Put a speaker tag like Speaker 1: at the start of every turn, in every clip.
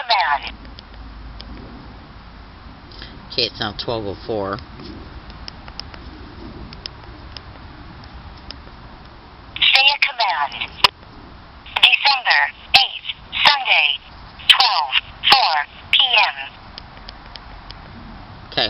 Speaker 1: command.
Speaker 2: Okay, it's now 12:04.
Speaker 1: Say a command. December 8th, Sunday, 12:04 p.m.
Speaker 2: Okay.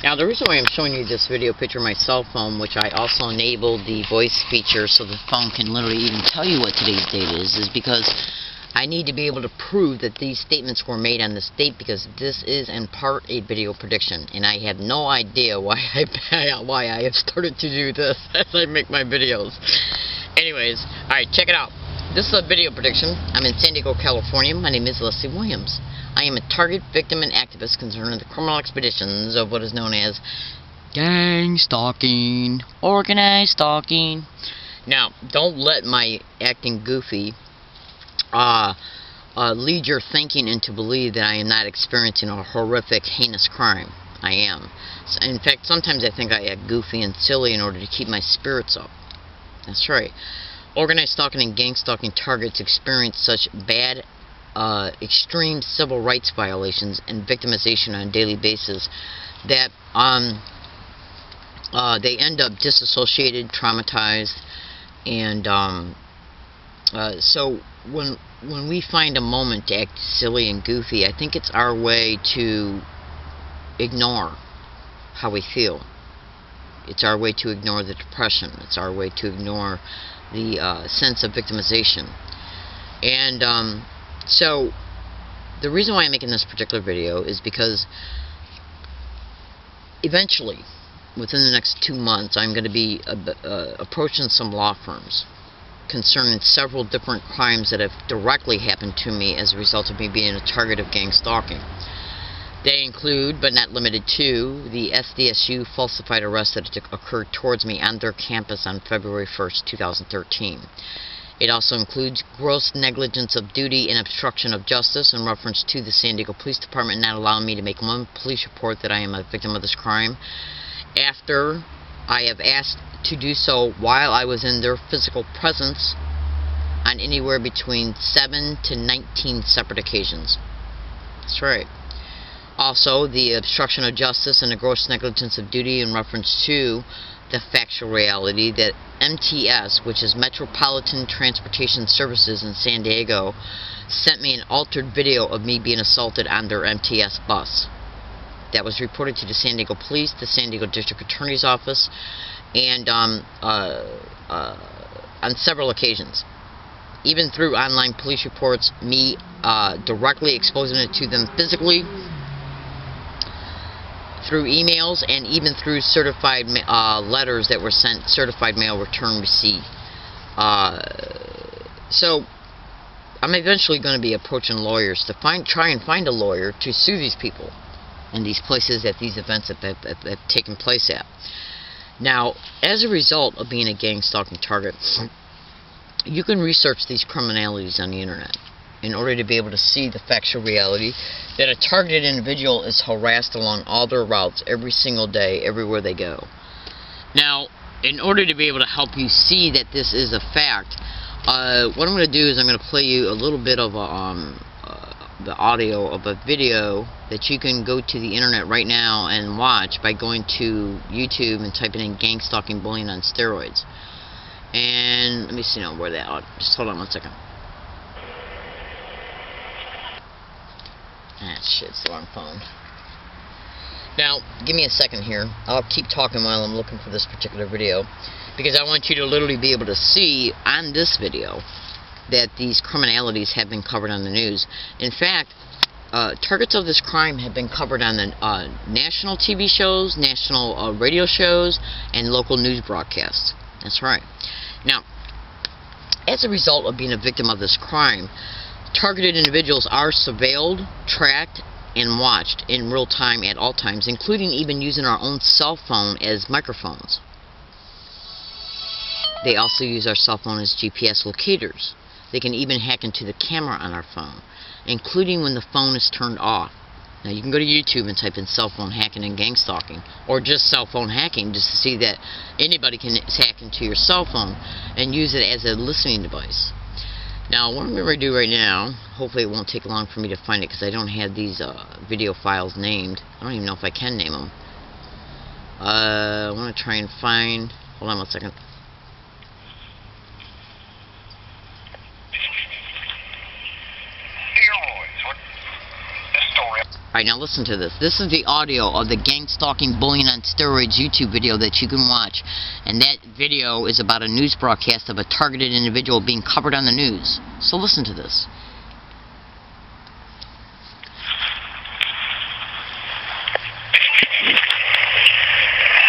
Speaker 2: Now, the reason why I'm showing you this video picture of my cell phone, which I also enabled the voice feature so the phone can literally even tell you what today's date is because I need to be able to prove that these statements were made on this date because this is in part a video prediction, and I have no idea why I have started to do this as I make my videos. Anyways, alright, check it out. This is a video prediction. I'm in San Diego, California. My name is Leslie Williams. I am a target, victim, and activist concerned in the criminal expeditions of what is known as gang stalking, organized stalking. Now, don't let my acting goofy lead your thinking into believe that I am not experiencing a horrific, heinous crime. I am. In fact, sometimes I think I act goofy and silly in order to keep my spirits up. That's right. Organized stalking and gang stalking targets experience such bad, extreme civil rights violations and victimization on a daily basis that they end up disassociated, traumatized, and so when we find a moment to act silly and goofy, I think it's our way to ignore how we feel. It's our way to ignore the depression. It's our way to ignore the sense of victimization. And so the reason why I'm making this particular video is because eventually, within the next 2 months, I'm going to be approaching some law firms concerning several different crimes that have directly happened to me as a result of me being a target of gang stalking. They include, but not limited to, the SDSU falsified arrest that occurred towards me on their campus on February 1st, 2013. It also includes gross negligence of duty and obstruction of justice in reference to the San Diego Police Department not allowing me to make one police report that I am a victim of this crime, after I have asked to do so while I was in their physical presence on anywhere between 7 to 19 separate occasions. That's right. Also, the obstruction of justice and the gross negligence of duty in reference to the factual reality that MTS, which is Metropolitan Transportation Services in San Diego, sent me an altered video of me being assaulted on their MTS bus. That was reported to the San Diego Police, the San Diego District Attorney's Office, and on several occasions. Even through online police reports, me directly exposing it to them physically, through emails, and even through certified letters that were sent, certified mail return receipt. So I'm eventually going to be approaching lawyers to try and find a lawyer to sue these people in these places at these events that have taken place at. Now, as a result of being a gang stalking target, you can research these criminalities on the internet in order to be able to see the factual reality that a targeted individual is harassed along all their routes every single day, everywhere they go. Now, in order to be able to help you see that this is a fact, what I'm going to do is I'm going to play you a little bit of the audio of a video that you can go to the internet right now and watch by going to YouTube and typing in gang stalking bullying on steroids. And let me see now where that. Just hold on one second. Ah, shit, it's the wrong phone. Now, give me a second here. I'll keep talking while I'm looking for this particular video, because I want you to literally be able to see on this video that these criminalities have been covered on the news. In fact, targets of this crime have been covered on the national TV shows, national radio shows, and local news broadcasts. That's right. Now, as a result of being a victim of this crime, targeted individuals are surveilled, tracked, and watched in real time at all times, including even using our own cell phone as microphones. They also use our cell phone as GPS locators. They can even hack into the camera on our phone, including when the phone is turned off. Now, you can go to YouTube and type in cell phone hacking and gang stalking, or just cell phone hacking, just to see that anybody can hack into your cell phone and use it as a listening device. Now, what I'm going to do right now, hopefully it won't take long for me to find it because I don't have these video files named. I don't even know if I can name them. I want to try and find... Hold on one second. Alright, now listen to this. This is the audio of the gang stalking bullying on steroids YouTube video that you can watch. And that video is about a news broadcast of a targeted individual being covered on the news. So listen to this.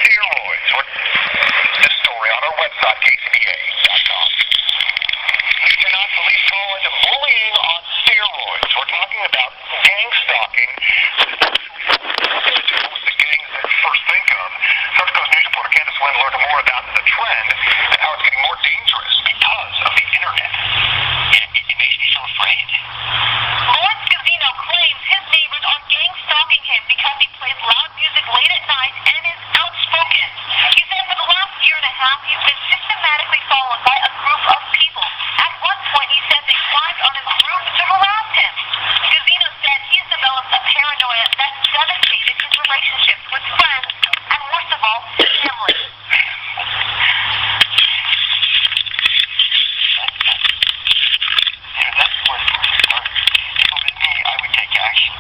Speaker 3: Steroids. This story on our website, DSCF4242. We cannot police call into bullying on steroids. We're talking about gang stalking. What was the gangs that first think of? South Coast News reporter Candace Wynn learned more about the trend and how it's getting more dangerous because of the internet. It makes me so afraid.
Speaker 1: Lawrence Gavino claims his neighbors are gang stalking him because he plays loud music late at night and is outspoken. He said for the last year and a half he's been systematically followed by a group of people. At one point he said they climbed on his roof to harass him. Gavino said he's developed a paranoia that devastated his relationships with friends and, worst of all, family.
Speaker 3: That's when people like me, I would take action.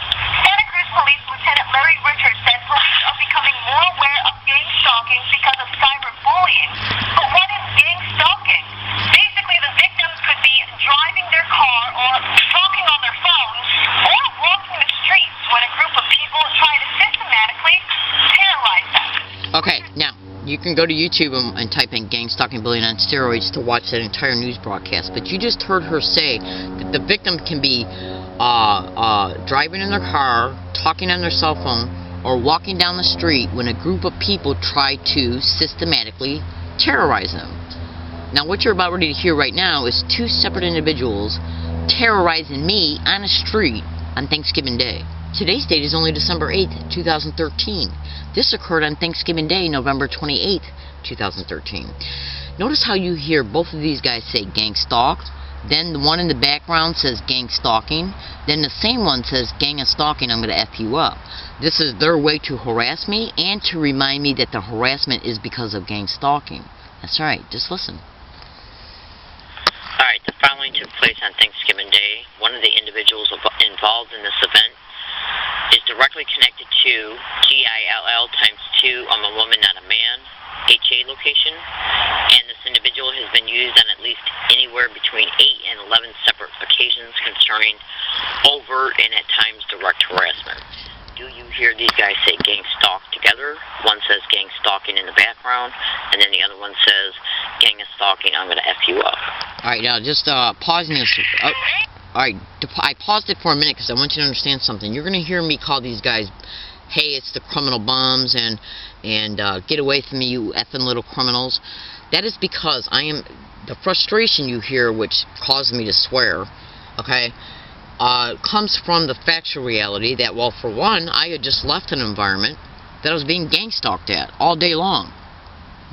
Speaker 1: Santa Cruz Police Lieutenant Larry Richards said police are becoming more aware of gang stalking because of cyberbullying. But what is gang stalking? Basically, the victims could be driving their car or talking on their phones or walking the streets when a group of people try to systematically terrorize them.
Speaker 2: Okay, now, you can go to YouTube and type in gang stalking bullying on steroids to watch that entire news broadcast. But you just heard her say that the victim can be driving in their car, talking on their cell phone, or walking down the street when a group of people try to systematically terrorize them. Now, what you're about ready to hear right now is two separate individuals terrorizing me on a street on Thanksgiving Day. Today's date is only December 8th, 2013. This occurred on Thanksgiving Day, November 28th, 2013. Notice how you hear both of these guys say gang stalk. Then the one in the background says gang stalking. Then the same one says gang of stalking, I'm going to F you up. This is their way to harass me and to remind me that the harassment is because of gang stalking. That's right, just listen. Alright, the following took place on Thanksgiving Day. One of the individuals involved in this event is directly connected to GILL ×2, I'm a woman, not a man, HA location, and this individual has been used on at least anywhere between 8 and 11 separate occasions concerning overt and at times direct harassment. Do you hear these guys say gang stalk together? One says gang stalking in the background, and then the other one says gang of stalking, I'm going to F you up. Alright, now just pausing this. Alright, I paused it for a minute because I want you to understand something. You're going to hear me call these guys, hey, it's the criminal bums, and get away from me, you effing little criminals. That is because I am, the frustration you hear, which caused me to swear, okay, comes from the factual reality that, well, for one, I had just left an environment that I was being gang stalked at all day long.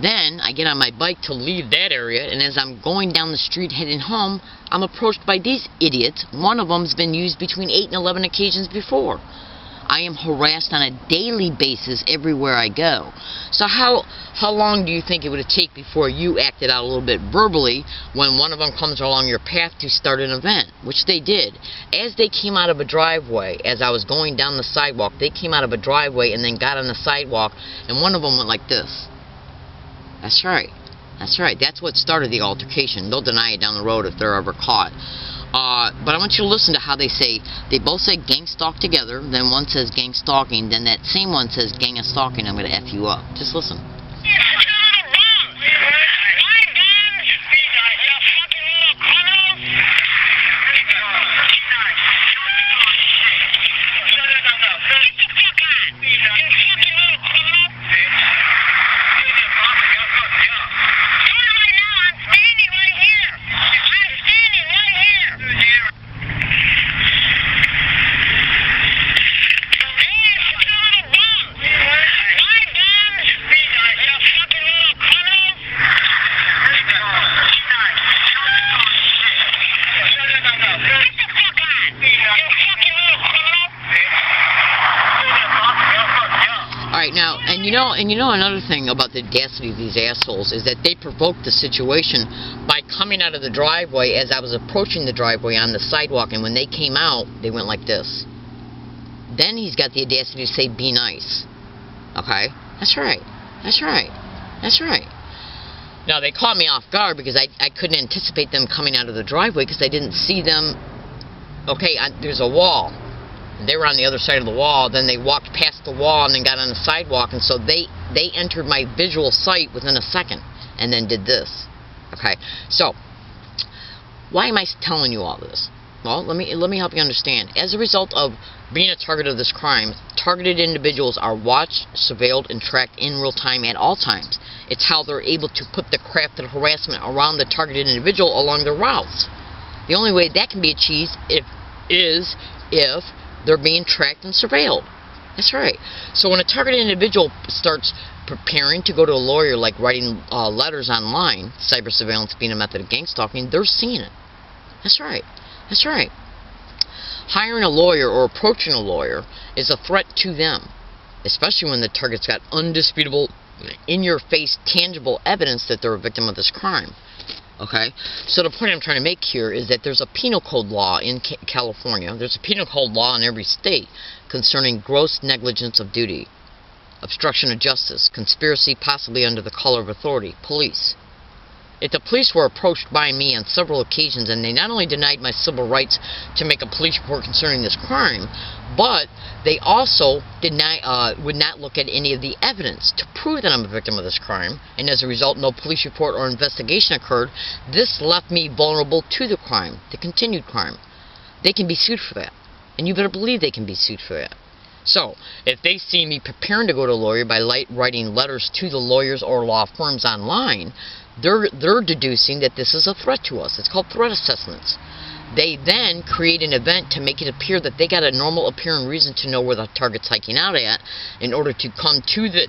Speaker 2: Then I get on my bike to leave that area, and as I'm going down the street heading home, I'm approached by these idiots. One of them's been used between 8 and 11 occasions before. I am harassed on a daily basis everywhere I go. So how long do you think it would take before you acted out a little bit verbally when one of them comes along your path to start an event, which they did? As they came out of a driveway, as I was going down the sidewalk, they came out of a driveway and then got on the sidewalk, and one of them went like this. That's right. That's right. That's what started the altercation. They'll deny it down the road if they're ever caught. But I want you to listen to how they say, they both say gang stalk together, then one says gang stalking, then that same one says gang of stalking, I'm going to F you up. Just listen. And you know another thing about the audacity of these assholes is that they provoked the situation by coming out of the driveway as I was approaching the driveway on the sidewalk, and when they came out, they went like this. Then he's got the audacity to say, be nice. Okay? That's right. That's right. That's right. Now, they caught me off guard because I couldn't anticipate them coming out of the driveway because I didn't see them. Okay, there's a wall. They were on the other side of the wall. Then they walked past the wall and then got on the sidewalk. And so they entered my visual sight within a second and then did this. Okay? So, why am I telling you all this? Well, let me help you understand. As a result of being a target of this crime, targeted individuals are watched, surveilled, and tracked in real time at all times. It's how they're able to put the crafted harassment around the targeted individual along their routes. The only way that can be achieved is if they're being tracked and surveilled. That's right. So when a targeted individual starts preparing to go to a lawyer, like writing letters online, cyber surveillance being a method of gang stalking, they're seeing it. That's right. That's right. Hiring a lawyer or approaching a lawyer is a threat to them, especially when the target's got undisputable, in-your-face, tangible evidence that they're a victim of this crime. Okay? So the point I'm trying to make here is that there's a penal code law in California. There's a penal code law in every state concerning gross negligence of duty, obstruction of justice, conspiracy possibly under the color of authority, police. If the police were approached by me on several occasions and they not only denied my civil rights to make a police report concerning this crime, but they also would not look at any of the evidence to prove that I'm a victim of this crime, and as a result no police report or investigation occurred, this left me vulnerable to the crime, the continued crime. They can be sued for that, and you better believe they can be sued for that. So, if they see me preparing to go to a lawyer by writing letters to the lawyers or law firms online, they're deducing that this is a threat to us. It's called threat assessments. They then create an event to make it appear that they got a normal appearing reason to know where the target's hiking out at in order to come to the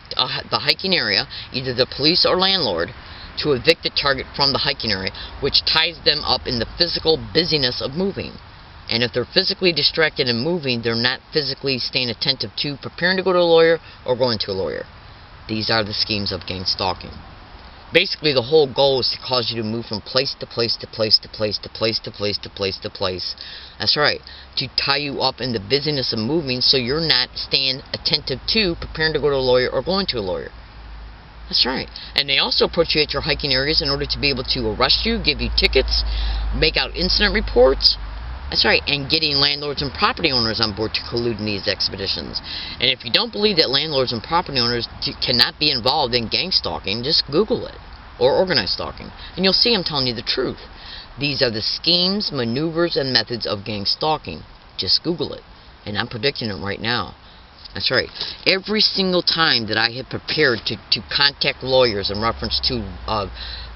Speaker 2: hiking area, either the police or landlord, to evict the target from the hiking area, which ties them up in the physical busyness of moving. And if they're physically distracted and moving, they're not physically staying attentive to preparing to go to a lawyer or going to a lawyer. These are the schemes of gang stalking. Basically, the whole goal is to cause you to move from place to place to place to place to place to place to place to place. That's right. To tie you up in the busyness of moving so you're not staying attentive to preparing to go to a lawyer or going to a lawyer. That's right. And they also approach you at your hiking areas in order to be able to arrest you, give you tickets, make out incident reports. That's right, and getting landlords and property owners on board to collude in these expeditions. And if you don't believe that landlords and property owners cannot be involved in gang stalking, just Google it, or organized stalking, and you'll see I'm telling you the truth. These are the schemes, maneuvers, and methods of gang stalking. Just Google it, and I'm predicting it right now. That's right. Every single time that I have prepared to contact lawyers in reference to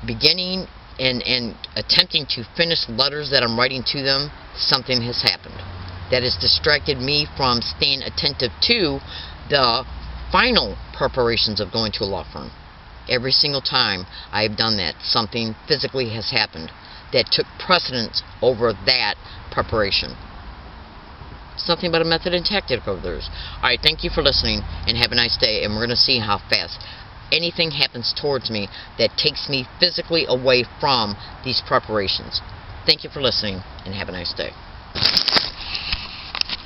Speaker 2: beginning and attempting to finish letters that I'm writing to them, something has happened that has distracted me from staying attentive to the final preparations of going to a law firm. Every single time I have done that, something physically has happened that took precedence over that preparation. Something about a method and tactic of theirs. Alright, thank you for listening, and have a nice day, and we're going to see how fast anything happens towards me that takes me physically away from these preparations. Thank you for listening, and have a nice day.